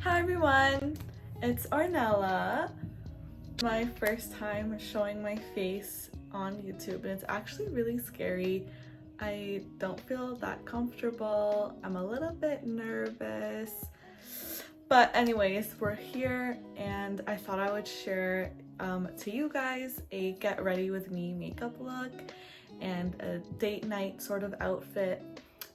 Hi everyone, it's Ornella. My first time showing my face on YouTube and it's actually really scary. I don't feel that comfortable. I'm a little bit nervous. But anyways, we're here and I thought I would share to you guys a get ready with me makeup look and a date night sort of outfit.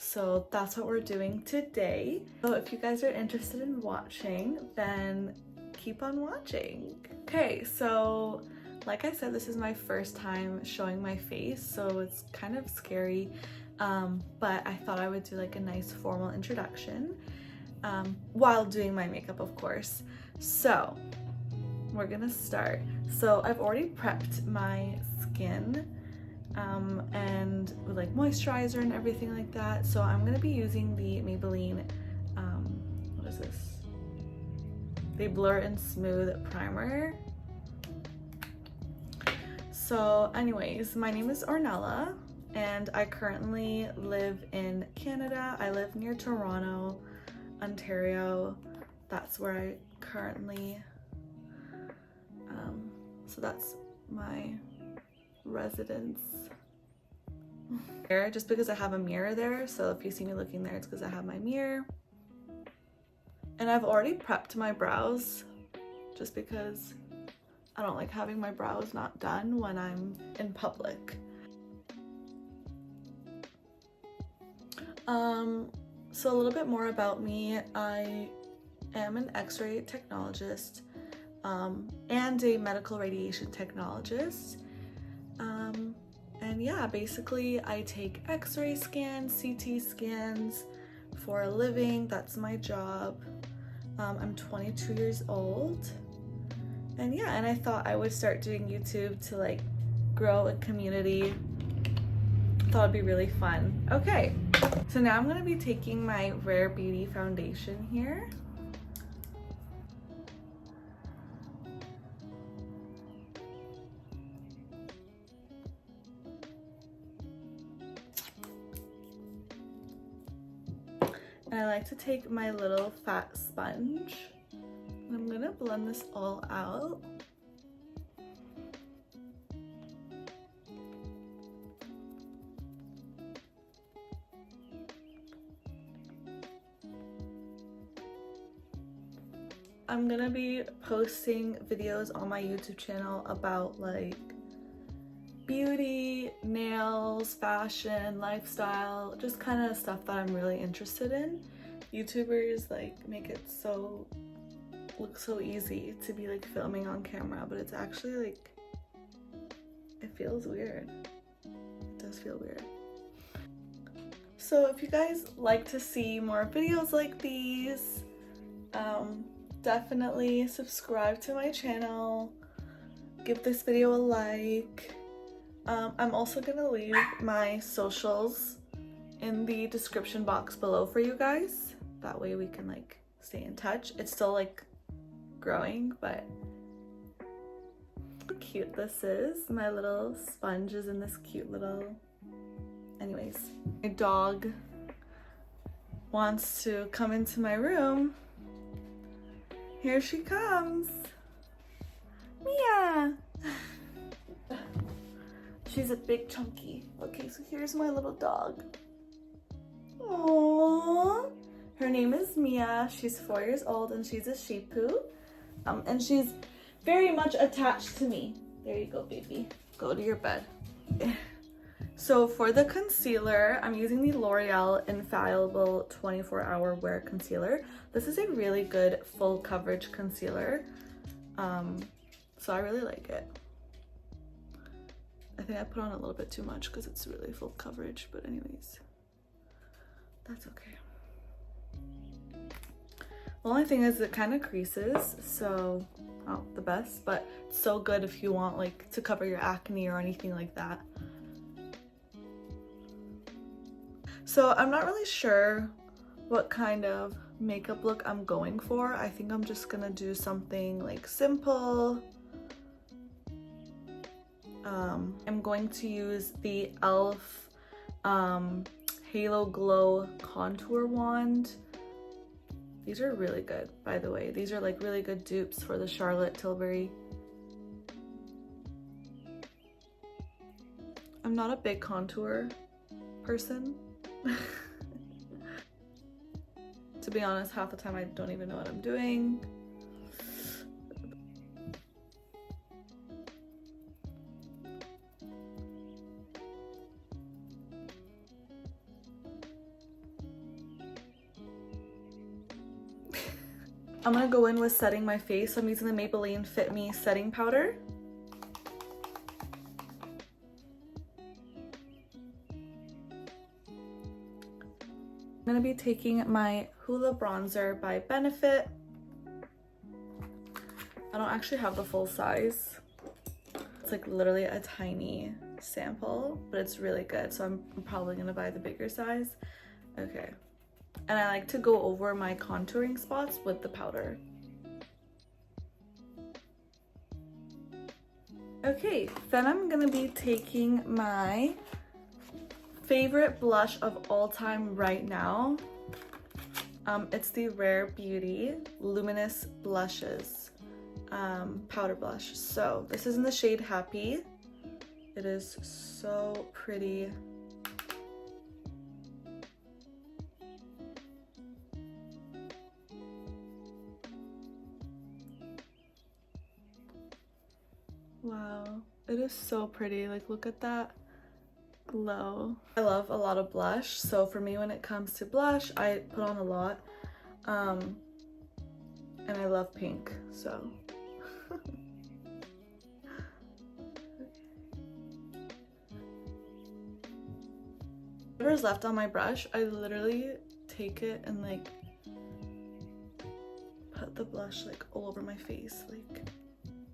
So that's what we're doing today. So if you guys are interested in watching, then keep on watching. Okay, so like I said, this is my first time showing my face, so it's kind of scary, but I thought I would do like a nice formal introduction while doing my makeup, of course. So we're gonna start. So I've already prepped my skin and with like moisturizer and everything like that. So I'm gonna be using the Maybelline, what is this? The Blur and Smooth Primer. So anyways, my name is Ornella and I currently live in Canada. I live near Toronto, Ontario. That's where I currently, so that's my residence. Just because I have a mirror there, so if you see me looking there, it's because I have my mirror. And I've already prepped my brows just because I don't like having my brows not done when I'm in public. So a little bit more about me. I am an X-ray technologist and a medical radiation technologist. And yeah, basically I take X-ray scans, CT scans for a living. That's my job. I'm 22 years old. And yeah, and I thought I would start doing YouTube to like grow a community. Thought it'd be really fun. Okay, so now I'm gonna be taking my Rare Beauty foundation here. And I like to take my little fat sponge and I'm gonna blend this all out. I'm gonna be posting videos on my YouTube channel about like beauty, nails, fashion, lifestyle, just kind of stuff that I'm really interested in. YouTubers like make it so look so easy to be like filming on camera, but it's actually like, it feels weird. It does feel weird. So if you guys like to see more videos like these, definitely subscribe to my channel, give this video a like. I'm also gonna leave my socials in the description box below for you guys. That way we can like stay in touch. It's still like growing, but how cute this is. My little sponge is in this cute little, anyways. My dog wants to come into my room. Here she comes. Mia! She's a big chunky. Okay, so here's my little dog. Aww. Her name is Mia. She's 4 years old and she's a Shih Tzu. And she's very much attached to me. There you go, baby. Go to your bed. So for the concealer, I'm using the L'Oreal Infallible 24-Hour Wear Concealer. This is a really good full coverage concealer. So I really like it. I think I put on a little bit too much because it's really full coverage, but anyways, that's okay. The only thing is it kind of creases, so not the best, but it's so good if you want like to cover your acne or anything like that. So I'm not really sure what kind of makeup look I'm going for. I think I'm just gonna do something like simple. I'm going to use the e.l.f. Halo Glow Contour Wand. These are really good, by the way. These are like really good dupes for the Charlotte Tilbury. I'm not a big contour person. To be honest, half the time I don't even know what I'm doing. I'm gonna go in with setting my face. I'm using the Maybelline Fit Me setting powder. I'm gonna be taking my Hoola bronzer by Benefit. I don't actually have the full size. It's like literally a tiny sample, but it's really good. So I'm probably gonna buy the bigger size. Okay. And I like to go over my contouring spots with the powder. Okay, then I'm gonna be taking my favorite blush of all time right now. It's the Rare Beauty Luminous Blushes powder blush. So this is in the shade Happy. It is so pretty. Wow, it is so pretty. Like, look at that glow. I love a lot of blush, so for me when it comes to blush, I put on a lot. And I love pink, so. Whatever's left on my brush, I literally take it and like put the blush like all over my face. Like,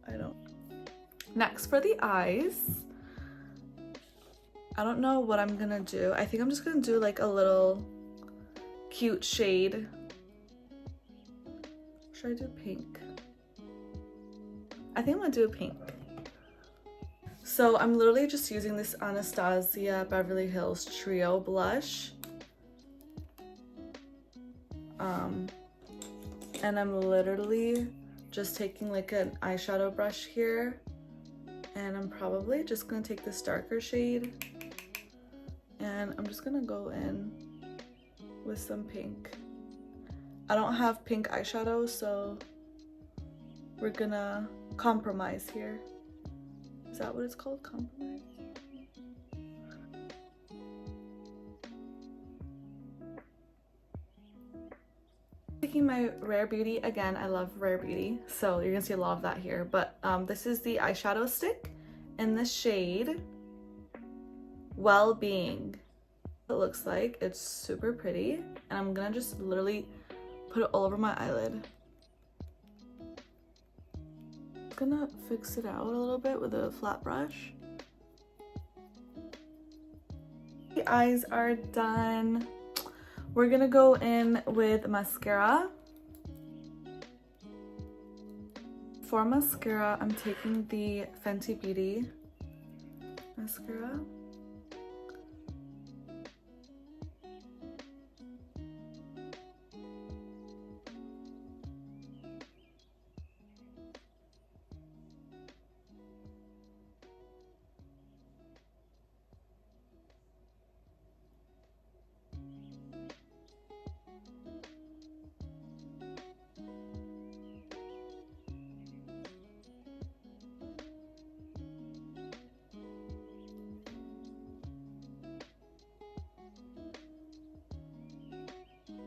I don't. Next for the eyes, I don't know what I'm gonna do. I think I'm just gonna do like a little cute shade. Should I do pink? I think I'm gonna do a pink. So I'm literally just using this Anastasia Beverly Hills Trio blush. And I'm literally just taking like an eyeshadow brush here. And I'm probably just gonna take this darker shade and I'm just gonna go in with some pink. I don't have pink eyeshadow, so we're gonna compromise here. Is that what it's called? Compromise? Taking my Rare Beauty, again, I love Rare Beauty, so you're gonna see a lot of that here, but this is the eyeshadow stick in the shade Well-Being. It looks like it's super pretty, and I'm gonna just literally put it all over my eyelid. I'm gonna fix it out a little bit with a flat brush. The eyes are done. We're gonna go in with mascara. For mascara, I'm taking the Fenty Beauty mascara.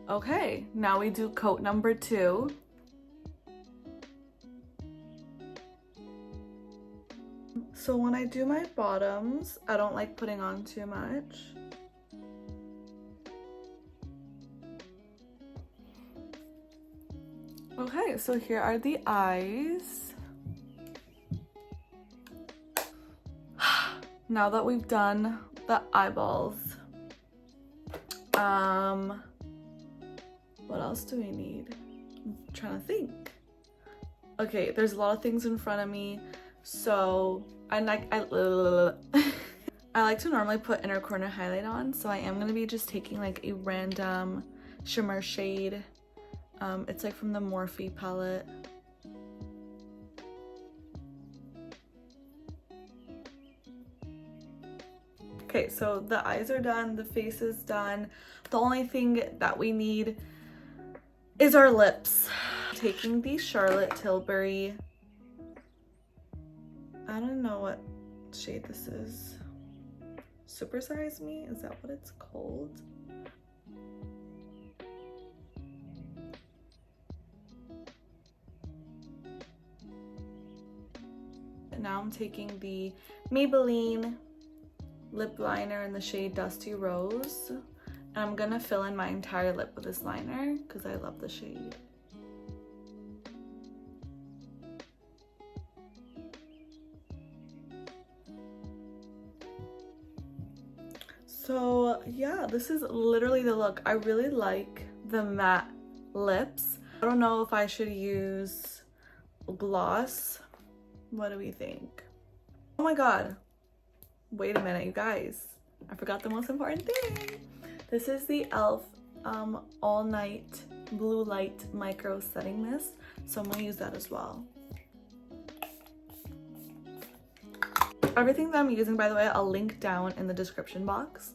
Okay, now we do coat number 2. So when I do my bottoms, I don't like putting on too much. Okay, so here are the eyes. Now that we've done the eyeballs, what else do we need? I'm trying to think. Okay, there's a lot of things in front of me, so I like to normally put inner corner highlight on, so I am gonna be just taking like a random shimmer shade It's like from the Morphe palette. Okay, so the eyes are done, the face is done. The only thing that we need is our lips. Taking the Charlotte Tilbury, I don't know what shade this is. Supersize Me? Is that what it's called? Now I'm taking the Maybelline lip liner in the shade Dusty Rose, and I'm gonna fill in my entire lip with this liner because I love the shade. So yeah, this is literally the look. I really like the matte lips. I don't know if I should use gloss. What do we think? Oh my god. Wait a minute, you guys. I forgot the most important thing. This is the e.l.f. All Night Blue Light Micro Setting Mist. So I'm gonna use that as well. Everything that I'm using, by the way, I'll link down in the description box.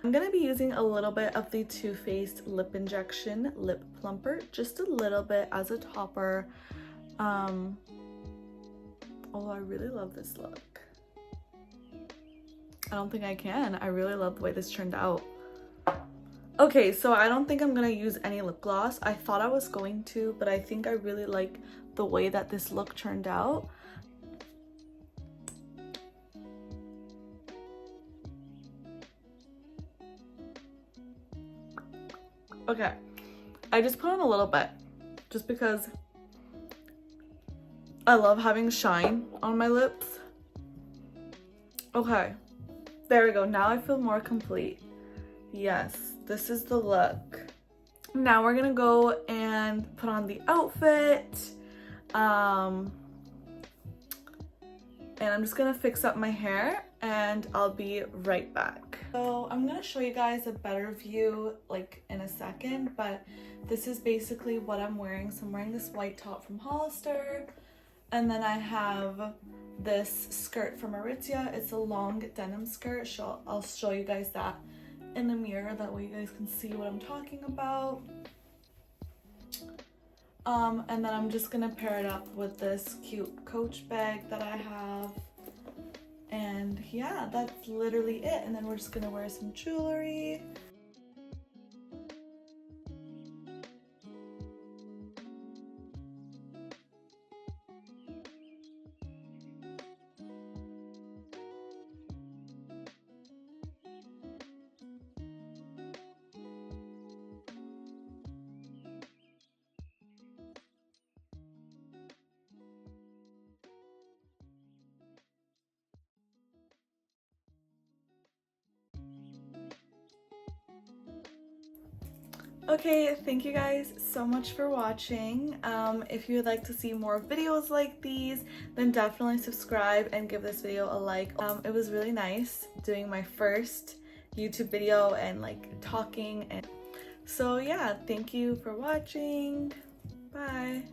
I'm gonna be using a little bit of the Too Faced Lip Injection Lip Plumper, just a little bit as a topper. Oh, I really love this look. I don't think I can. I really love the way this turned out. Okay, so I don't think I'm gonna use any lip gloss. I thought I was going to, but I think I really like the way that this look turned out. Okay, I just put on a little bit just because I love having shine on my lips. Okay, there we go. Now I feel more complete. Yes, this is the look. Now we're gonna go and put on the outfit. And I'm just gonna fix up my hair and I'll be right back. So I'm gonna show you guys a better view like in a second, but this is basically what I'm wearing. So I'm wearing this white top from Hollister, and then I have this skirt from Aritzia. It's a long denim skirt. I'll show you guys that in the mirror, that way you guys can see what I'm talking about. And then I'm just gonna pair it up with this cute Coach bag that I have. And yeah, that's literally it. And then we're just gonna wear some jewelry. Okay, thank you guys so much for watching. If you would like to see more videos like these, then definitely subscribe and give this video a like. It was really nice doing my first YouTube video and like talking, and so yeah, thank you for watching. Bye.